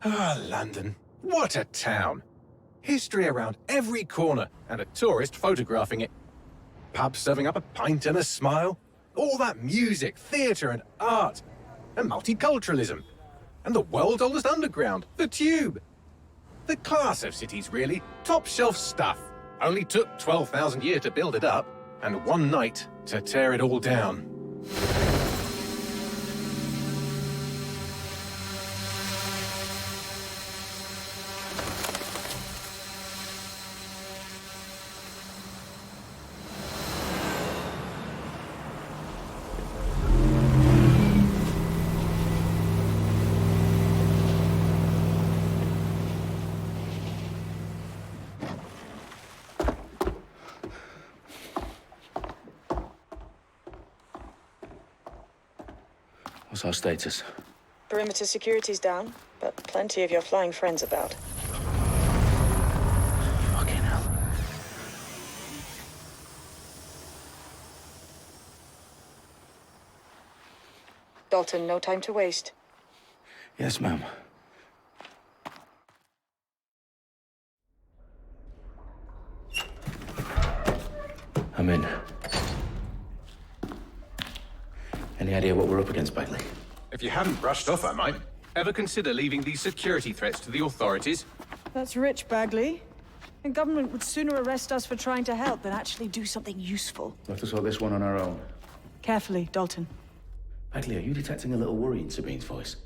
Ah, London. What a town. History around every corner, and a tourist photographing it. Pubs serving up a pint and a smile. All that music, theatre and art. And multiculturalism. And the world's oldest underground, the Tube. The class of cities, really. Top shelf stuff. Only took 12,000 years to build it up, and one night to tear it all down. What's our status? Perimeter security's down, but plenty of your flying friends about. Fucking hell. Dalton, no time to waste. Yes, ma'am. I'm in. Any idea what we're up against, Bagley? If you hadn't brushed off, I might. Ever consider leaving these security threats to the authorities? That's rich, Bagley. And government would sooner arrest us for trying to help than actually do something useful. We'll have to sort this one on our own. Carefully, Dalton. Bagley, are you detecting a little worry in Sabine's voice?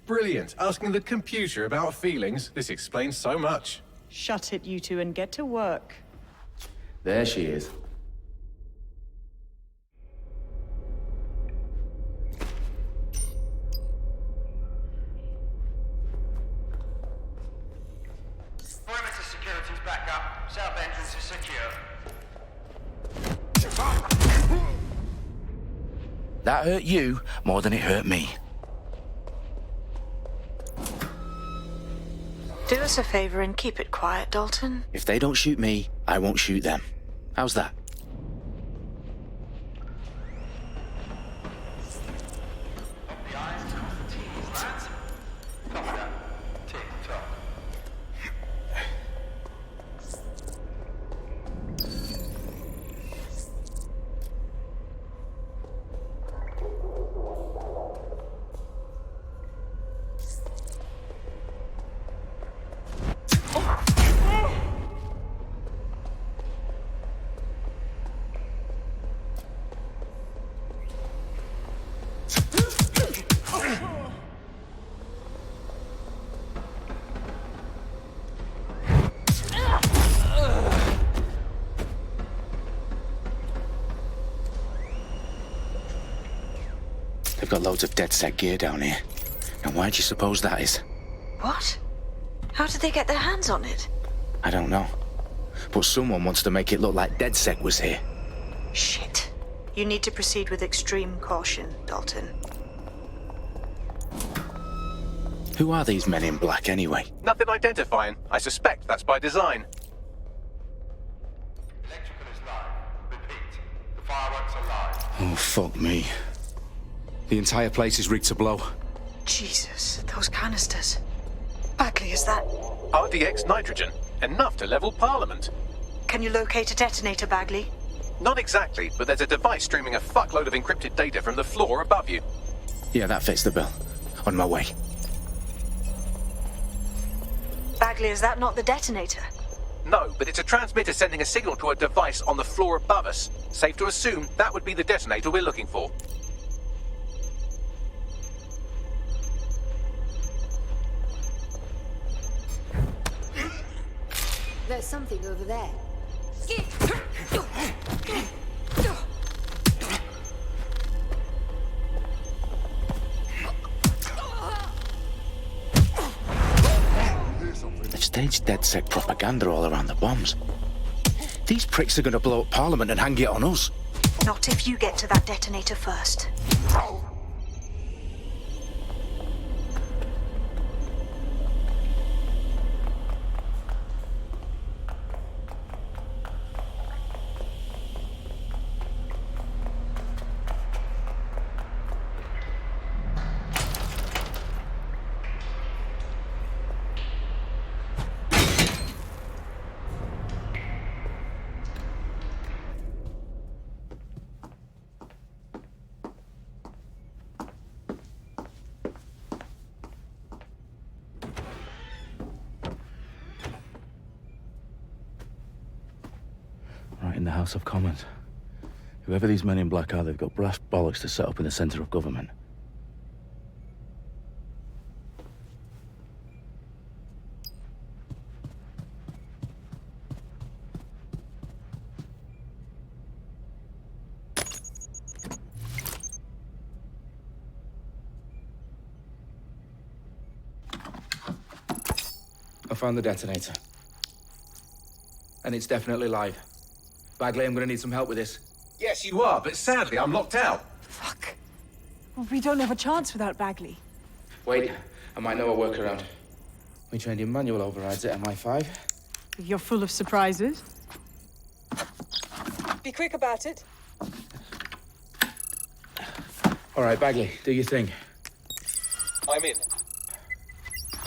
Brilliant. Asking the computer about feelings. This explains so much. Shut it, you two, and get to work. There she is. Perimeter security's back up. South entrance is secure. That hurt you more than it hurt me. Do us a favor and keep it quiet, Dalton. If they don't shoot me, I won't shoot them. How's that? The eyes cross the T's, lads. Top of that. Tick tock. They've got loads of dead set gear down here. And why do you suppose that is? What? How did they get their hands on it? I don't know. But someone wants to make it look like DedSec was here. Shit. You need to proceed with extreme caution, Dalton. Who are these men in black anyway? Nothing identifying. I suspect that's by design. Electrical is live. Repeat. The fireworks are live. Oh, fuck me. The entire place is rigged to blow. Jesus, those canisters. Bagley, is that... RDX nitrogen. Enough to level Parliament. Can you locate a detonator, Bagley? Not exactly, but there's a device streaming a fuckload of encrypted data from the floor above you. Yeah, that fits the bill. On my way. Bagley, is that not the detonator? No, but it's a transmitter sending a signal to a device on the floor above us. Safe to assume that would be the detonator we're looking for. There's something over there. They've staged DedSec propaganda all around the bombs. These pricks are going to blow up Parliament and hang it on us. Not if you get to that detonator first. House of Commons. Whoever these men in black are, they've got brass bollocks to set up in the centre of government. I found the detonator. And it's definitely live. Bagley, I'm gonna need some help with this. Yes, you are, but sadly I'm locked out. Fuck. Well, we don't have a chance without Bagley. Wait, I might know a workaround. We trained in manual overrides at MI5. You're full of surprises. Be quick about it. All right, Bagley, do your thing. I'm in.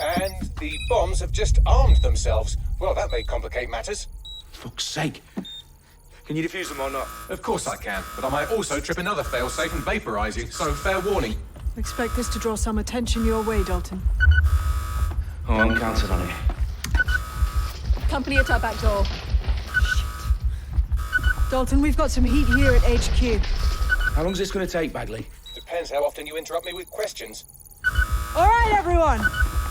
And the bombs have just armed themselves. Well, that may complicate matters. Fuck's sake. Can you defuse them or not? Of course I can, but I might also trip another failsafe and vaporize you, so fair warning. Expect this to draw some attention your way, Dalton. Oh, I'm counting on it. Company at our back door. Dalton, we've got some heat here at HQ. How long's this gonna take, Bagley? Depends how often you interrupt me with questions. All right, everyone.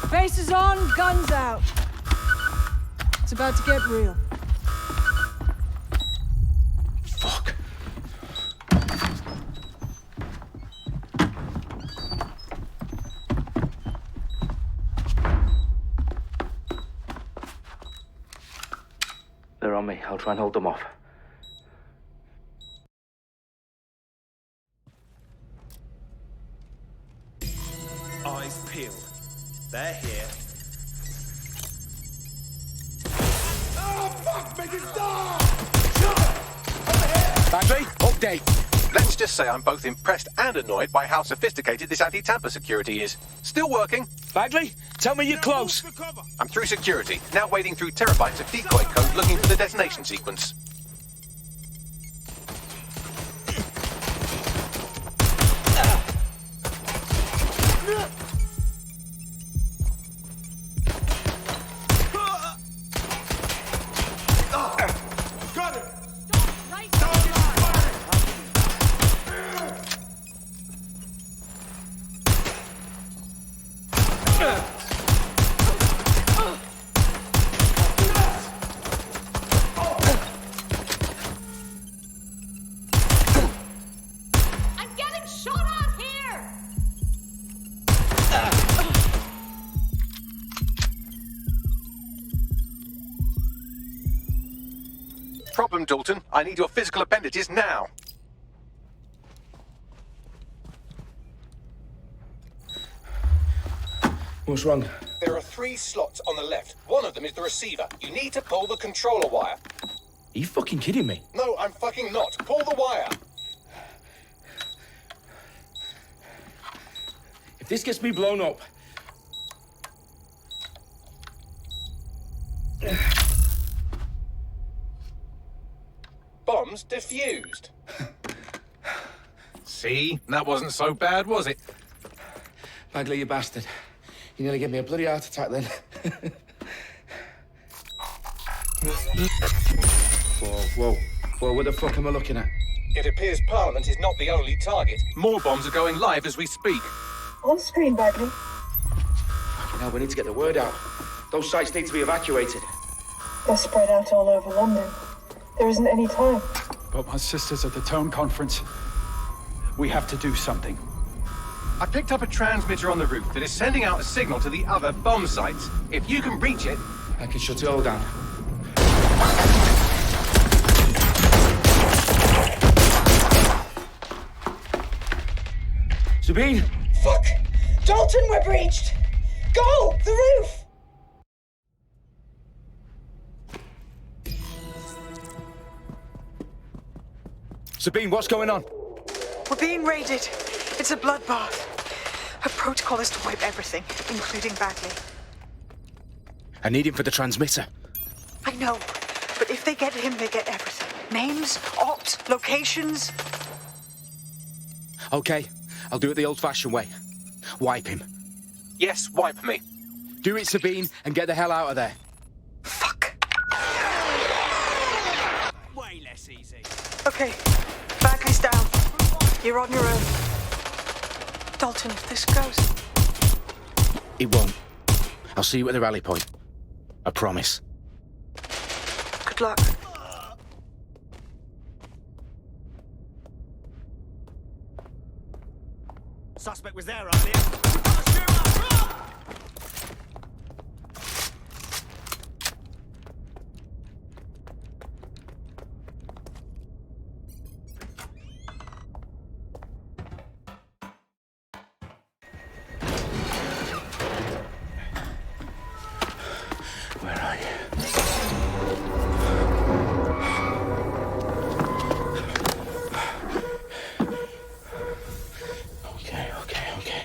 Faces on, guns out. It's about to get real. Fuck. They're on me. I'll try and hold them off. Eyes peeled. They're here. Oh, fuck! Make it stop! Bagley, update. Let's just say I'm both impressed and annoyed by how sophisticated this anti-tamper security is. Still working. Bagley, tell me you're close. I'm through security, now wading through terabytes of decoy code looking for the detonation sequence. Got it! I'm getting shot at here! Problem, Dalton. I need your physical appendages now. What's wrong? There are 3 slots on the left. One of them is the receiver. You need to pull the controller wire. Are you fucking kidding me? No, I'm fucking not. Pull the wire. If this gets me blown up... Bombs defused. See? That wasn't so bad, was it? Bagley, you bastard. You nearly gave me a bloody heart attack then. Whoa, what the fuck am I looking at? It appears Parliament is not the only target. More bombs are going live as we speak. On screen, Bagley. Fucking hell, we need to get the word out. Those sites need to be evacuated. They're spread out all over London. There isn't any time. But my sister's at the town conference. We have to do something. I picked up a transmitter on the roof that is sending out a signal to the other bomb sites. If you can reach it... I can shut it all down. Sabine! Fuck! Dalton, we're breached! Go! The roof! Sabine, what's going on? We're being raided. It's a bloodbath. Her protocol is to wipe everything, including Bagley. I need him for the transmitter. I know, but if they get him, they get everything. Names, ops, locations. Okay, I'll do it the old-fashioned way. Wipe him. Yes, wipe me. Do it, Sabine, and get the hell out of there. Fuck. Way less easy. Okay, Bagley's down. You're on your own. Dalton, if this goes... It won't. I'll see you at the rally point. I promise. Good luck. Suspect was there earlier. We've got to shoot him! Where are you? Okay.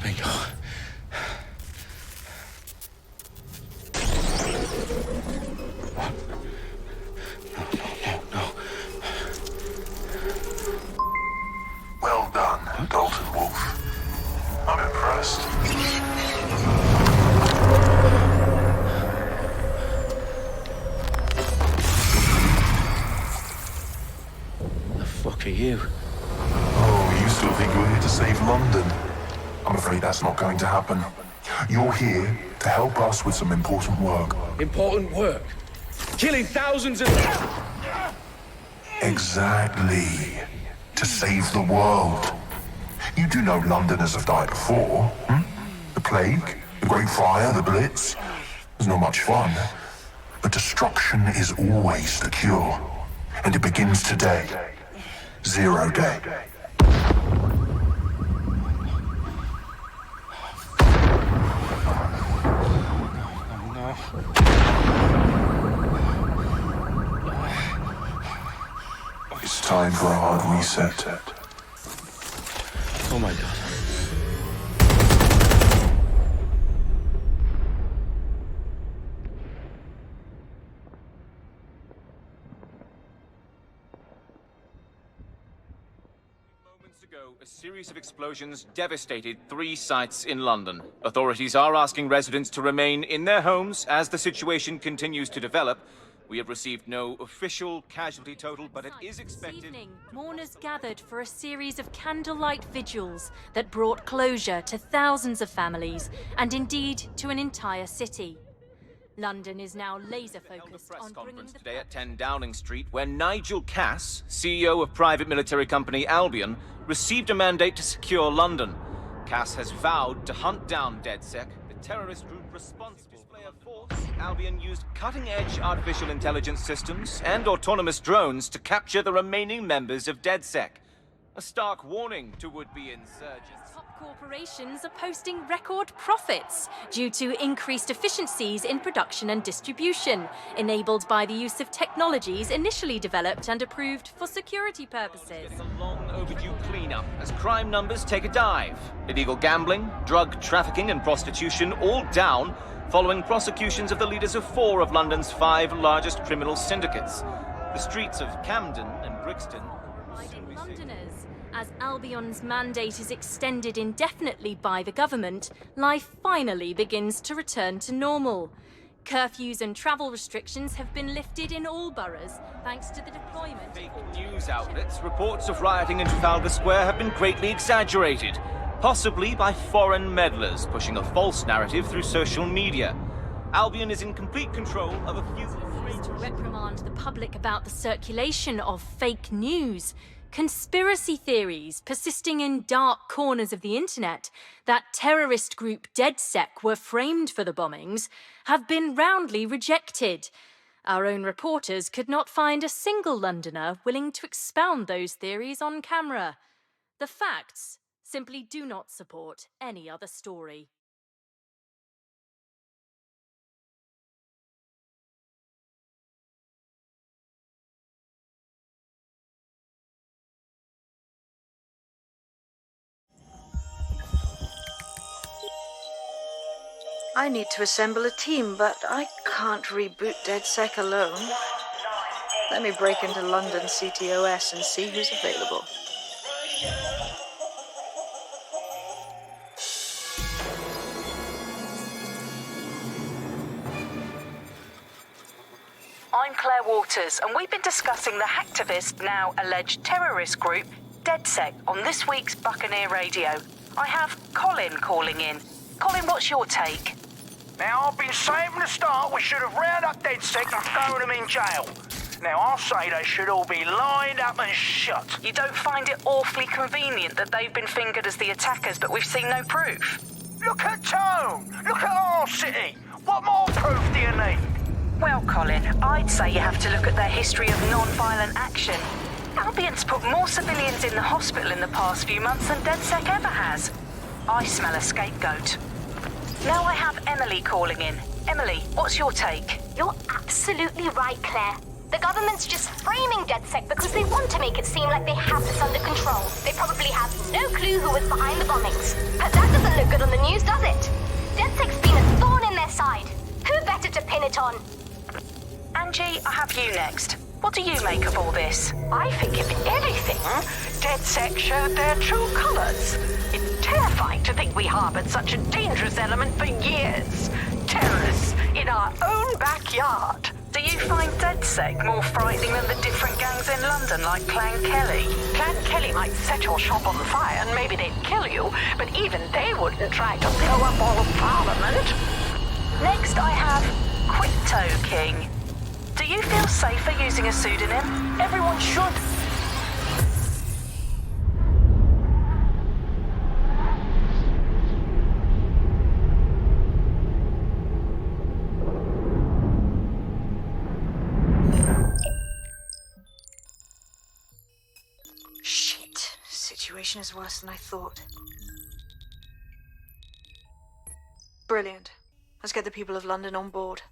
Bingo. No. Well done, Dalton Wolf. I'm impressed. The fuck are you? Oh, you still think you're here to save London? I'm afraid that's not going to happen. You're here to help us with some important work. Important work. Killing thousands of... Exactly. To save the world. You do know Londoners have died before, hmm? The plague, the Great Fire, the Blitz. It's not much fun. But destruction is always the cure. And it begins today. 0 day. It's time for a hard reset. Oh my God. Moments ago, a series of explosions devastated 3 sites in London. Authorities are asking residents to remain in their homes as the situation continues to develop. We have received no official casualty total, but it is expected... This evening, mourners gathered for a series of candlelight vigils that brought closure to thousands of families, and indeed to an entire city. London is now laser-focused on bringing the... today at 10 Downing Street, where Nigel Cass, CEO of private military company Albion, received a mandate to secure London. Cass has vowed to hunt down DedSec, the terrorist group responsible. Albion used cutting-edge artificial intelligence systems and autonomous drones to capture the remaining members of DedSec. A stark warning to would-be insurgents. Top corporations are posting record profits due to increased efficiencies in production and distribution, enabled by the use of technologies initially developed and approved for security purposes. It's a long overdue cleanup as crime numbers take a dive. Illegal gambling, drug trafficking and prostitution all down, following prosecutions of the leaders of 4 of London's 5 largest criminal syndicates. The streets of Camden and Brixton... Reminding Londoners, as Albion's mandate is extended indefinitely by the government, life finally begins to return to normal. Curfews and travel restrictions have been lifted in all boroughs, thanks to the deployment... Fake news outlets, reports of rioting in Trafalgar Square have been greatly exaggerated. Possibly by foreign meddlers pushing a false narrative through social media. Albion is in complete control of a few... To reprimand the public about the circulation of fake news, conspiracy theories persisting in dark corners of the internet that terrorist group DedSec were framed for the bombings have been roundly rejected. Our own reporters could not find a single Londoner willing to expound those theories on camera. The facts simply do not support any other story. I need to assemble a team, but I can't reboot DedSec alone. Let me break into London CTOS and see who's available. I'm Claire Waters, and we've been discussing the hacktivist, now alleged terrorist group, DedSec, on this week's Buccaneer Radio. I have Colin calling in. Colin, what's your take? Now, I've been saying from the start we should have rounded up DedSec and thrown them in jail. Now, I'll say they should all be lined up and shot. You don't find it awfully convenient that they've been fingered as the attackers, but we've seen no proof? Look at Tone! Look at our city! What more proof do you need? Well, Colin, I'd say you have to look at their history of non-violent action. Albion's put more civilians in the hospital in the past few months than DedSec ever has. I smell a scapegoat. Now I have Emily calling in. Emily, what's your take? You're absolutely right, Claire. The government's just framing DedSec because they want to make it seem like they have this under control. They probably have no clue who was behind the bombings. But that doesn't look good on the news, does it? DedSec's been a thorn in their side. Who better to pin it on? Angie, I have you next. What do you make of all this? I think if anything, DedSec showed their true colours. It's terrifying to think we harboured such a dangerous element for years. Terrorists in our own backyard. Do you find DedSec more frightening than the different gangs in London, like Clan Kelly? Clan Kelly might set your shop on fire and maybe they'd kill you, but even they wouldn't try to blow up all of Parliament. Next I have Crypto King. Do you feel safer using a pseudonym? Everyone should. Shit. Situation is worse than I thought. Brilliant. Let's get the people of London on board.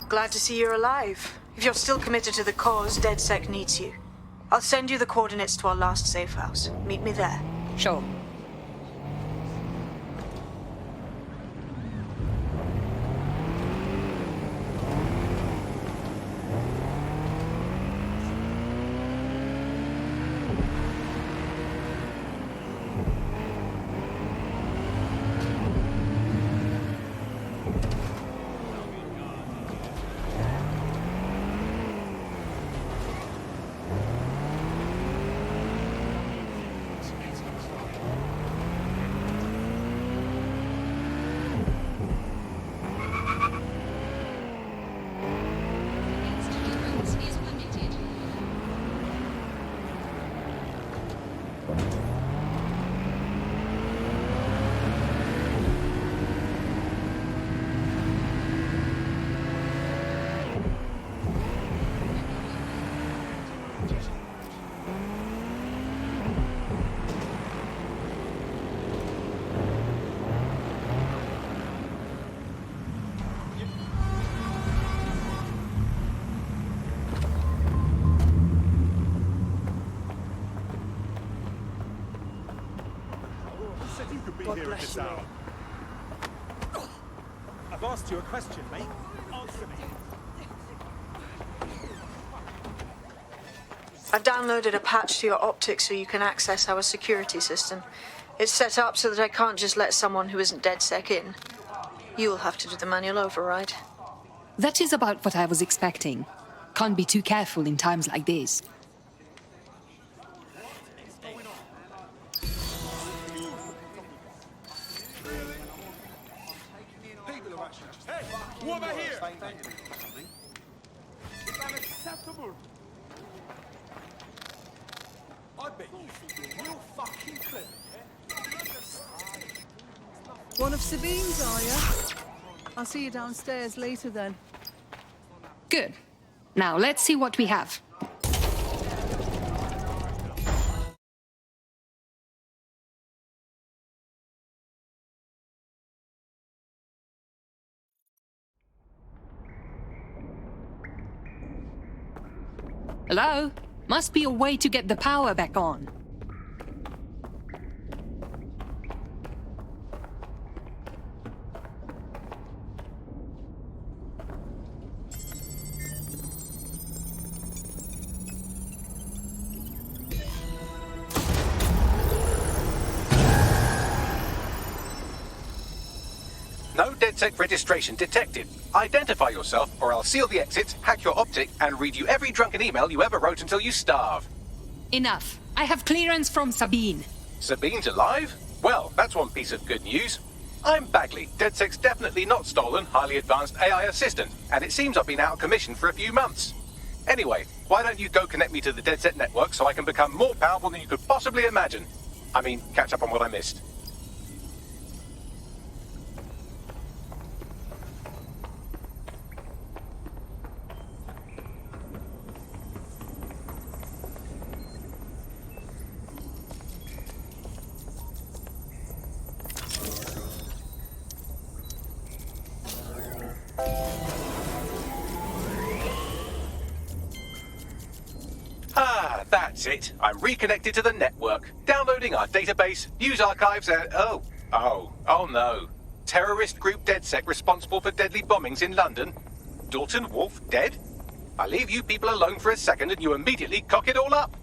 Glad to see you're alive. If you're still committed to the cause, DedSec needs you. I'll send you the coordinates to our last safe house. Meet me there. Sure. said you could be God here at bless this you. hour. I've asked you a question, mate. Answer me. I've downloaded a patch to your optics so you can access our security system. It's set up so that I can't just let someone who isn't DedSec in. You'll have to do the manual override. That is about what I was expecting. Can't be too careful in times like this. Hey, over here! It's unacceptable! I bet you real fucking clever, One of Sabine's, are you? I'll see you downstairs later then. Good. Now let's see what we have. Hello? Must be a way to get the power back on. No DedSec registration detected. Identify yourself, or I'll seal the exits, hack your optic, and read you every drunken email you ever wrote until you starve. Enough. I have clearance from Sabine. Sabine's alive? Well, that's one piece of good news. I'm Bagley, DedSec's definitely not stolen, highly advanced AI assistant, and it seems I've been out of commission for a few months. Anyway, why don't you go connect me to the DedSec network so I can become more powerful than you could possibly imagine? I mean, catch up on what I missed. That's it. I'm reconnected to the network, downloading our database, news archives, and oh no. Terrorist group DedSec responsible for deadly bombings in London. Dalton Wolf dead? I leave you people alone for a second and you immediately cock it all up.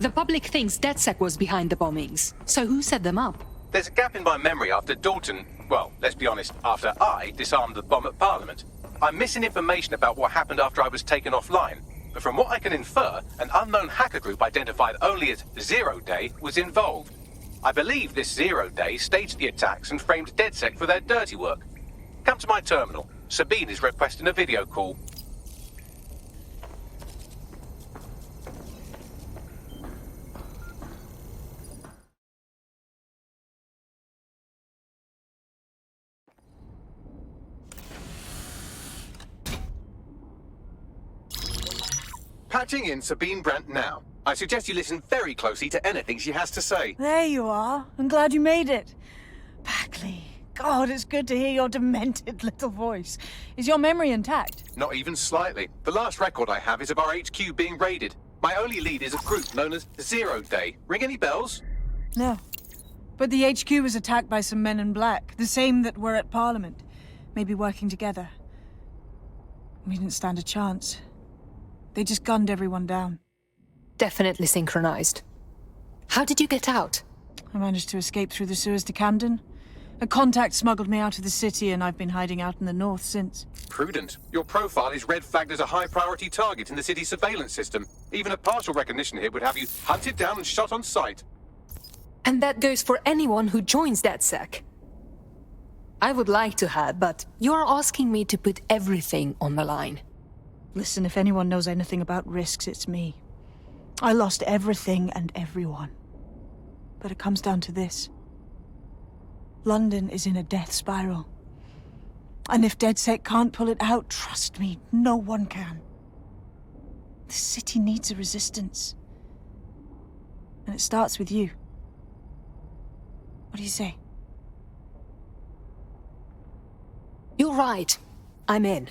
The public thinks DedSec was behind the bombings. So who set them up? There's a gap in my memory after Dalton, well, let's be honest, after I disarmed the bomb at Parliament. I'm missing information about what happened after I was taken offline. But from what I can infer, an unknown hacker group identified only as Zero Day was involved. I believe this Zero Day staged the attacks and framed DedSec for their dirty work. Come to my terminal. Sabine is requesting a video call. Patching in Sabine Brandt now. I suggest you listen very closely to anything she has to say. There you are. I'm glad you made it. Bagley. God, it's good to hear your demented little voice. Is your memory intact? Not even slightly. The last record I have is of our HQ being raided. My only lead is a group known as Zero Day. Ring any bells? No. But the HQ was attacked by some men in black, the same that were at Parliament. Maybe working together. We didn't stand a chance. They just gunned everyone down. Definitely synchronized. How did you get out? I managed to escape through the sewers to Camden. A contact smuggled me out of the city and I've been hiding out in the north since. Prudent. Your profile is red flagged as a high-priority target in the city's surveillance system. Even a partial recognition here would have you hunted down and shot on sight. And that goes for anyone who joins DedSec. I would like to have, but you're asking me to put everything on the line. Listen, if anyone knows anything about risks, it's me. I lost everything and everyone. But it comes down to this. London is in a death spiral. And if DedSec can't pull it out, trust me, no one can. The city needs a resistance. And it starts with you. What do you say? You're right. I'm in.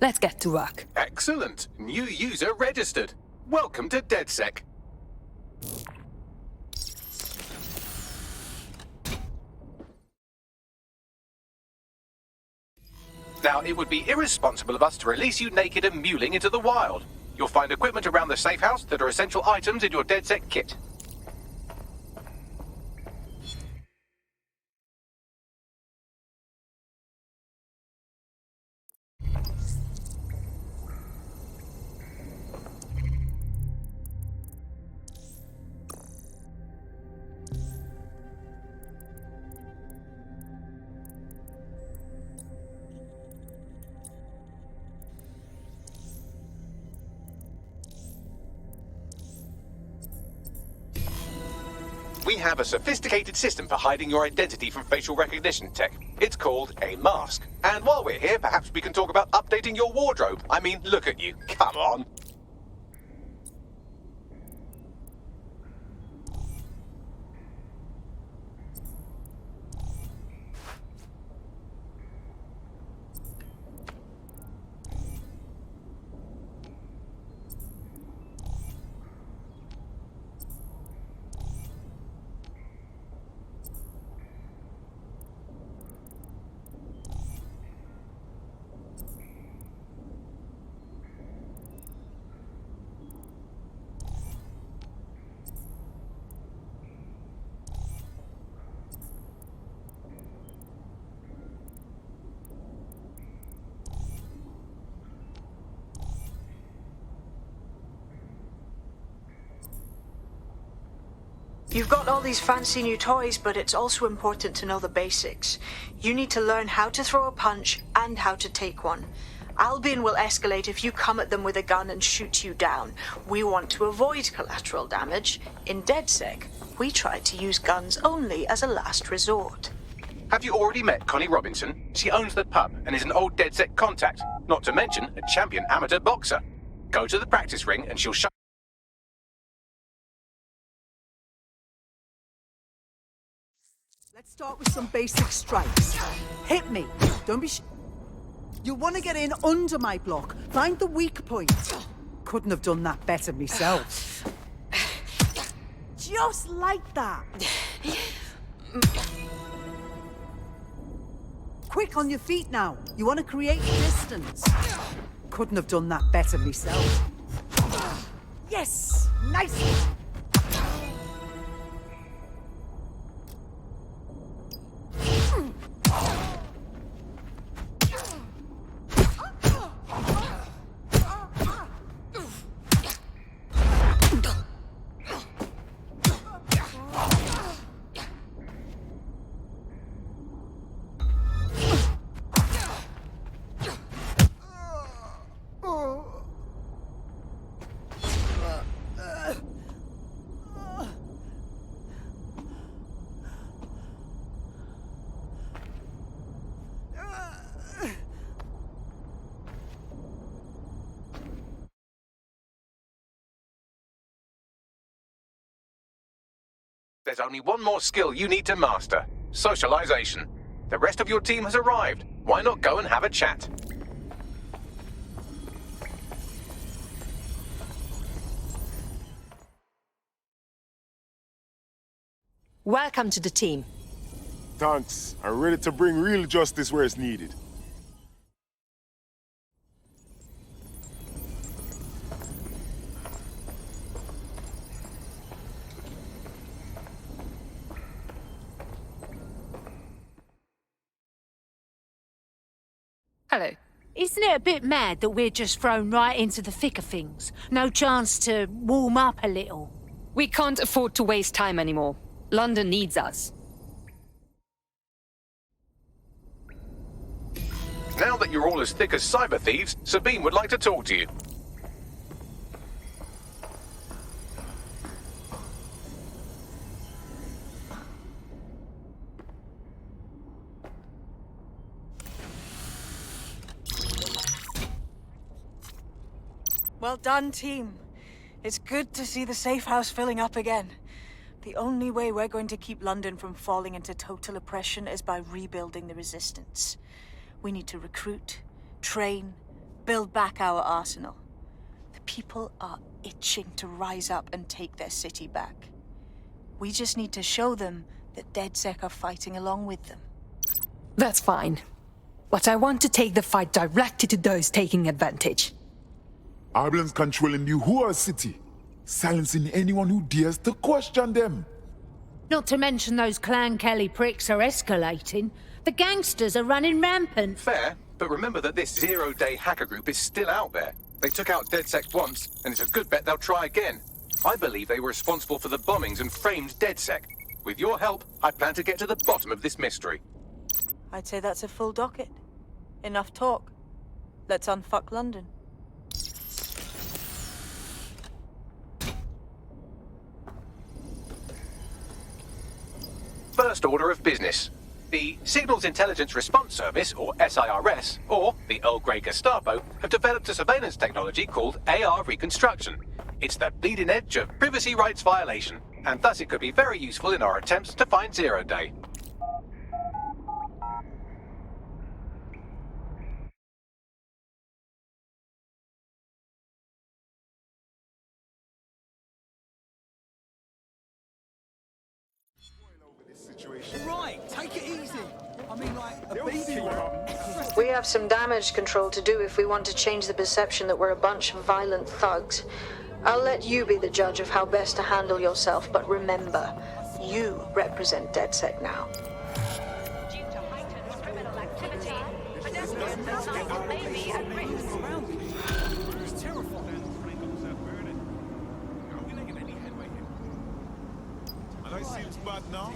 Let's get to work. Excellent. New user registered. Welcome to DedSec. Now, it would be irresponsible of us to release you naked and mewling into the wild. You'll find equipment around the safe house that are essential items in your DedSec kit. We have a sophisticated system for hiding your identity from facial recognition tech. It's called a mask. And while we're here, perhaps we can talk about updating your wardrobe. I mean, look at you. Come on. You've got all these fancy new toys, but it's also important to know the basics. You need to learn how to throw a punch and how to take one. Albion will escalate if you come at them with a gun and shoot you down. We want to avoid collateral damage. In DedSec, we try to use guns only as a last resort. Have you already met Connie Robinson? She owns the pub and is an old DedSec contact, not to mention a champion amateur boxer. Go to the practice ring and she'll show. Let's start with some basic strikes. Hit me. Don't be You want to get in under my block. Find the weak point. Couldn't have done that better myself. Just like that. Quick on your feet now. You want to create distance. Couldn't have done that better myself. Yes! Nice! There's only one more skill you need to master. Socialization. The rest of your team has arrived. Why not go and have a chat? Welcome to the team. Thanks. I'm ready to bring real justice where it's needed. Hello. Isn't it a bit mad that we're just thrown right into the thick of things? No chance to warm up a little? We can't afford to waste time anymore. London needs us. Now that you're all as thick as cyber thieves, Sabine would like to talk to you. Well done, team. It's good to see the safe house filling up again. The only way we're going to keep London from falling into total oppression is by rebuilding the resistance. We need to recruit, train, build back our arsenal. The people are itching to rise up and take their city back. We just need to show them that DedSec are fighting along with them. That's fine. But I want to take the fight directly to those taking advantage. Albion's controlling the whole city, silencing anyone who dares to question them. Not to mention those Clan Kelly pricks are escalating. The gangsters are running rampant. Fair, but remember that this zero-day hacker group is still out there. They took out DedSec once, and it's a good bet they'll try again. I believe they were responsible for the bombings and framed DedSec. With your help, I plan to get to the bottom of this mystery. I'd say that's a full docket. Enough talk. Let's unfuck London. First order of business. The Signals Intelligence Response Service, or SIRS, or the Earl Grey Gestapo, have developed a surveillance technology called AR Reconstruction. It's the bleeding edge of privacy rights violation, and thus it could be very useful in our attempts to find Zero Day. Right, take it easy. I mean, like, a baby. We have some damage control to do if we want to change the perception that we're a bunch of violent thugs. I'll let you be the judge of how best to handle yourself, but remember, you represent DedSec now. Due to heightened criminal activity, pedestrians and cyclists may be at risk. It's terrifying. And I see it's bad now.